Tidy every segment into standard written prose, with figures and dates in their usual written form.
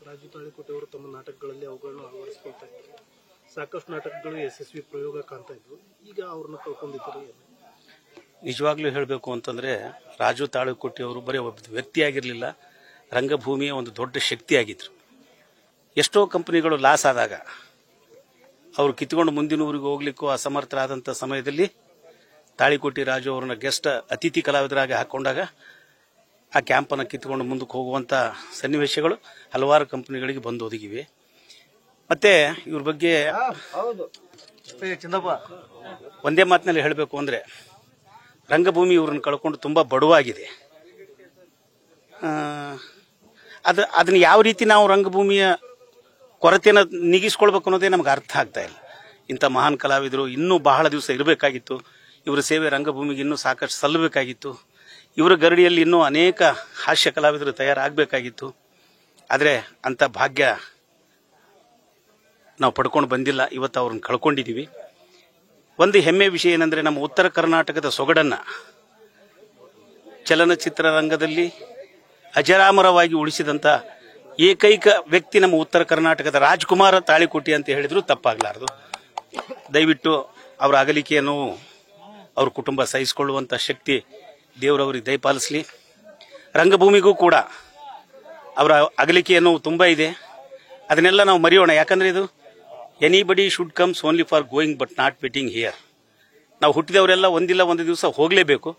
ರಾಜು ತಾಳಿಕೋಟೆ ಅವರು ತಮ್ಮ ನಾಟಕಗಳಲ್ಲಿ ಅವುಗಳನ್ನು ಅಳವಡಿಸಿಕೊಳ್ತಾ ಇದ್ದಾರೆ. ಸಾಕಷ್ಟು ನಾಟಕಗಳು ಯಶಸ್ವಿ ಪ್ರಯೋಗ ಕಾಣ್ತಾ ಇದ್ವು. ಈಗ ಅವ್ರನ್ನ ಕಳ್ಕೊಂಡಿದ್ದಾರೆ. ನಿಜವಾಗ್ಲೂ ಹೇಳಬೇಕು ಅಂತಂದ್ರೆ ರಾಜು ತಾಳಿಕೋಟೆ ಅವರು ಬರೀ ಒಬ್ಬ ವ್ಯಕ್ತಿಯಾಗಿರಲಿಲ್ಲ, ರಂಗಭೂಮಿಯ ಒಂದು ದೊಡ್ಡ ಶಕ್ತಿಯಾಗಿದ್ರು. ಎಷ್ಟೋ ಕಂಪನಿಗಳು ಲಾಸ್ ಆದಾಗ ಅವರು ಕಿತ್ಕೊಂಡು ಮುಂದಿನ ಊರಿಗೆ ಹೋಗ್ಲಿಕ್ಕೂ ಅಸಮರ್ಥರಾದಂಥ ಸಮಯದಲ್ಲಿ ತಾಳಿಕೋಟಿ ರಾಜು ಅವ್ರನ್ನ ಗೆಸ್ಟ್ ಅತಿಥಿ ಕಲಾವಿದರಾಗಿ ಹಾಕೊಂಡಾಗ ಆ ಕ್ಯಾಂಪನ್ನು ಕಿತ್ಕೊಂಡು ಮುಂದಕ್ಕೆ ಹೋಗುವಂಥ ಸನ್ನಿವೇಶಗಳು ಹಲವಾರು ಕಂಪನಿಗಳಿಗೆ ಬಂದು ಒದಗಿವೆ. ಮತ್ತೆ ಇವ್ರ ಬಗ್ಗೆ ಒಂದೇ ಮಾತಿನಲ್ಲಿ ಹೇಳಬೇಕು ಅಂದ್ರೆ ರಂಗಭೂಮಿ ಇವ್ರನ್ನ ಕಳ್ಕೊಂಡು ತುಂಬಾ ಬಡವಾಗಿದೆ. ಅದನ್ನ ಯಾವ ರೀತಿ ನಾವು ರಂಗಭೂಮಿಯ ಕೊರತೆಯನ್ನು ನೀಗಿಸ್ಕೊಳ್ಬೇಕು ಅನ್ನೋದೇ ನಮ್ಗೆ ಅರ್ಥ ಆಗ್ತಾ ಇಲ್ಲ. ಇಂಥ ಮಹಾನ್ ಕಲಾವಿದರು ಇನ್ನೂ ಬಹಳ ದಿವಸ ಇರಬೇಕಾಗಿತ್ತು. ಇವರ ಸೇವೆ ರಂಗಭೂಮಿಗೆ ಇನ್ನೂ ಸಾಕಷ್ಟು ಸಲ್ಲಬೇಕಾಗಿತ್ತು. ಇವರ ಗರಡಿಯಲ್ಲಿ ಇನ್ನೂ ಅನೇಕ ಹಾಸ್ಯ ಕಲಾವಿದರು ತಯಾರಾಗಬೇಕಾಗಿತ್ತು. ಆದರೆ ಅಂಥ ಭಾಗ್ಯ ನಾವು ಪಡ್ಕೊಂಡು ಬಂದಿಲ್ಲ. ಇವತ್ತು ಅವ್ರನ್ನ ಕಳ್ಕೊಂಡಿದ್ದೀವಿ. ಒಂದು ಹೆಮ್ಮೆ ವಿಷಯ ಏನಂದ್ರೆ ನಮ್ಮ ಉತ್ತರ ಕರ್ನಾಟಕದ ಸೊಗಡನ್ನ ಚಲನಚಿತ್ರರಂಗದಲ್ಲಿ ಅಜರಾಮರವಾಗಿ ಉಳಿಸಿದಂಥ ಏಕೈಕ ವ್ಯಕ್ತಿ ನಮ್ಮ ಉತ್ತರ ಕರ್ನಾಟಕದ ರಾಜ್ಕುಮಾರ ತಾಳಿಕೋಟಿ ಅಂತ ಹೇಳಿದ್ರು ತಪ್ಪಾಗಲಾರದು. ದಯವಿಟ್ಟು ಅವರ ಅಗಲಿಕೆಯನ್ನು ಅವ್ರ ಕುಟುಂಬ ಸಹಿಸಿಕೊಳ್ಳುವಂಥ ಶಕ್ತಿ ದೇವರವರಿಗೆ ದಯಪಾಲಿಸಲಿ. ರಂಗಭೂಮಿಗೂ ಕೂಡ ಅವರ ಅಗಲಿಕೆಯನ್ನು ತುಂಬಾ ಇದೆ. ಅದನ್ನೆಲ್ಲ ನಾವು ಮರೆಯೋಣ. ಯಾಕಂದ್ರೆ ಇದು anybody should comes only for going but not waiting here. ನಾವು ಹುಟ್ಟಿದವರೆಲ್ಲ ಒಂದಿಲ್ಲ ಒಂದು ದಿವಸ ಹೋಗಲೇಬೇಕು.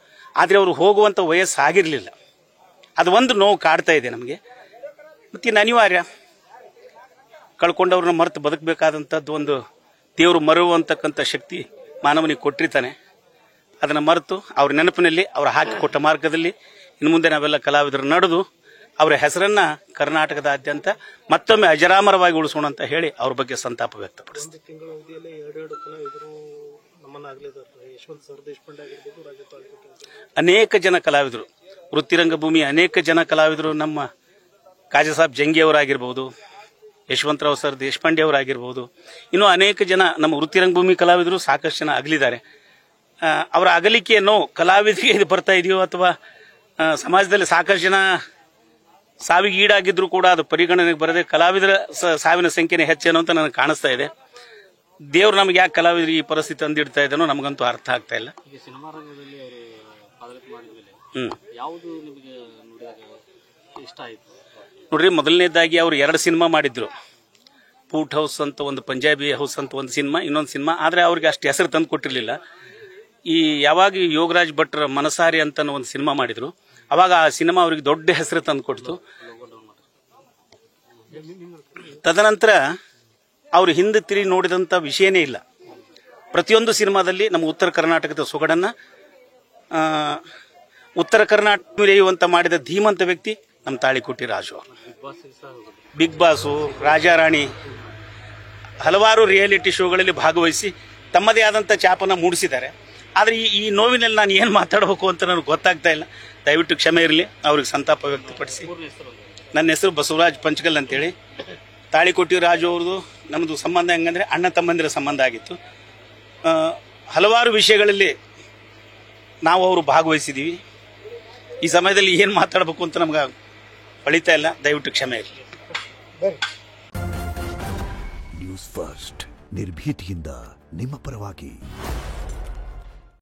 ಆದರೆ ಅವರು ಹೋಗುವಂಥ ವಯಸ್ಸು ಆಗಿರಲಿಲ್ಲ. ಅದು ಒಂದು ನೋವು ಕಾಡ್ತಾ ಇದೆ ನಮಗೆ. ಮತ್ತಿನ್ನು ಅನಿವಾರ್ಯ. ಕಳ್ಕೊಂಡವ್ರನ್ನ ಮರೆತು ಬದುಕಬೇಕಾದಂಥದ್ದು ಒಂದು ದೇವರು ಮರೆಯುವಂತಕ್ಕಂಥ ಶಕ್ತಿ ಮಾನವನಿಗೆ ಕೊಟ್ಟಿರ್ತಾನೆ. ಅದನ್ನು ಮರೆತು ಅವ್ರ ನೆನಪಿನಲ್ಲಿ ಅವ್ರ ಹಾಕಿಕೊಟ್ಟ ಮಾರ್ಗದಲ್ಲಿ ಇನ್ನು ಮುಂದೆ ನಾವೆಲ್ಲ ಕಲಾವಿದರು ನಡೆದು ಅವರ ಹೆಸರನ್ನ ಕರ್ನಾಟಕದಾದ್ಯಂತ ಮತ್ತೊಮ್ಮೆ ಅಜರಾಮರವಾಗಿ ಉಳಿಸೋಣ ಅಂತ ಹೇಳಿ ಅವ್ರ ಬಗ್ಗೆ ಸಂತಾಪ ವ್ಯಕ್ತಪಡಿಸ್ತೀವಿ. ಅನೇಕ ಜನ ಕಲಾವಿದರು, ವೃತ್ತಿರಂಗಭೂಮಿಯ ಅನೇಕ ಜನ ಕಲಾವಿದರು, ನಮ್ಮ ಕಾಜಸಾಬ್ ಜಂಗಿ ಅವರಾಗಿರ್ಬೋದು, ಯಶವಂತರಾವ್ ಸರ್ ದೇಶಪಾಂಡೆ ಅವರಾಗಿರ್ಬೋದು, ಇನ್ನೂ ಅನೇಕ ಜನ ನಮ್ಮ ವೃತ್ತಿರಂಗಭೂಮಿ ಕಲಾವಿದರು ಸಾಕಷ್ಟು ಜನ ಅಗಲಿದ್ದಾರೆ. ಅವರ ಅಗಲಿಕೆಯನ್ನು ಕಲಾವಿದರಿಗೆ ಇದು ಬರ್ತಾ ಇದೆಯೋ ಅಥವಾ ಸಮಾಜದಲ್ಲಿ ಸಾಕಷ್ಟು ಜನ ಸಾವಿಗೆ ಈಡಾಗಿದ್ರು ಕೂಡ ಅದು ಪರಿಗಣನೆಗೆ ಬರದೆ ಕಲಾವಿದರ ಸಾವಿನ ಸಂಖ್ಯೆನೇ ಹೆಚ್ಚೇನೋ ಅಂತ ನನಗೆ ಕಾಣಿಸ್ತಾ ಇದೆ. ದೇವ್ರು ನಮ್ಗೆ ಯಾಕೆ ಕಲಾವಿದರಿಗೆ ಈ ಪರಿಸ್ಥಿತಿ ತಂದಿಡ್ತಾ ಇದ್ದಾನೋ ನಮಗಂತೂ ಅರ್ಥ ಆಗ್ತಾ ಇಲ್ಲ. ನೋಡ್ರಿ, ಮೊದಲನೇದಾಗಿ ಅವರು 2 ಸಿನಿಮಾ ಮಾಡಿದ್ರು. ಪೂಟ್ ಹೌಸ್ ಅಂತ ಒಂದು, ಪಂಜಾಬಿ ಹೌಸ್ ಅಂತ ಒಂದು ಸಿನಿಮಾ, ಇನ್ನೊಂದು ಸಿನಿಮಾ. ಆದರೆ ಅವ್ರಿಗೆ ಅಷ್ಟು ಹೆಸರು ತಂದು ಕೊಟ್ಟಿರಲಿಲ್ಲ. ಈ ಯಾವಾಗ ಯೋಗರಾಜ್ ಭಟ್ರ ಮನಸಾರಿ ಅಂತ ಒಂದು ಸಿನಿಮಾ ಮಾಡಿದ್ರು, ಅವಾಗ ಆ ಸಿನಿಮಾ ಅವ್ರಿಗೆ ದೊಡ್ಡ ಹೆಸರು ತಂದು ಕೊಡ್ತು. ತದನಂತರ ಅವರು ಹಿಂದೆ ತಿರುಗಿ ನೋಡಿದಂಥ ವಿಷಯನೇ ಇಲ್ಲ. ಪ್ರತಿಯೊಂದು ಸಿನಿಮಾದಲ್ಲಿ ನಮ್ಮ ಉತ್ತರ ಕರ್ನಾಟಕದ ಸೊಗಡನ್ನ ಉತ್ತರ ಕರ್ನಾಟಕ ಮೆರೆಯುವಂತ ಮಾಡಿದ ಧೀಮಂತ ವ್ಯಕ್ತಿ ನಮ್ಮ ತಾಳಿಕೋಟಿ ರಾಜು. ಬಿಗ್ ಬಾಸು, ರಾಜಾರಾಣಿ, ಹಲವಾರು ರಿಯಾಲಿಟಿ ಶೋಗಳಲ್ಲಿ ಭಾಗವಹಿಸಿ ತಮ್ಮದೇ ಆದಂಥ ಛಾಪನ್ನ ಮೂಡಿಸಿದ್ದಾರೆ. ಆದರೆ ಈ ನೋವಿನಲ್ಲಿ ನಾನು ಏನು ಮಾತಾಡಬೇಕು ಅಂತ ನನಗೆ ಗೊತ್ತಾಗ್ತಾ ಇಲ್ಲ. ದಯವಿಟ್ಟು ಕ್ಷಮೆ ಇರಲಿ. ಅವ್ರಿಗೆ ಸಂತಾಪ ವ್ಯಕ್ತಪಡಿಸಿ. ನನ್ನ ಹೆಸರು ಬಸವರಾಜ್ ಪಂಚಗಲ್ ಅಂತೇಳಿ. ತಾಳಿಕೋಟಿ ರಾಜು ಅವ್ರದ್ದು ನಮ್ಮದು ಸಂಬಂಧ ಹೆಂಗಂದ್ರೆ ಅಣ್ಣ ತಮ್ಮಂದಿರ ಸಂಬಂಧ ಆಗಿತ್ತು. ಹಲವಾರು ವಿಷಯಗಳಲ್ಲಿ ನಾವು ಅವರು ಭಾಗವಹಿಸಿದ್ದೀವಿ. ಈ ಸಮಯದಲ್ಲಿ ಏನು ಮಾತಾಡಬೇಕು ಅಂತ ನಮ್ಗೆ ಹೊಳಿತಾ ಇಲ್ಲ. ದಯವಿಟ್ಟು ಕ್ಷಮೆ ಇರಲಿ. ನ್ಯೂಸ್ ಫಸ್ಟ್, ನಿರ್ಭೀತಿಯಿಂದ ನಿಮ್ಮ ಪರವಾಗಿ.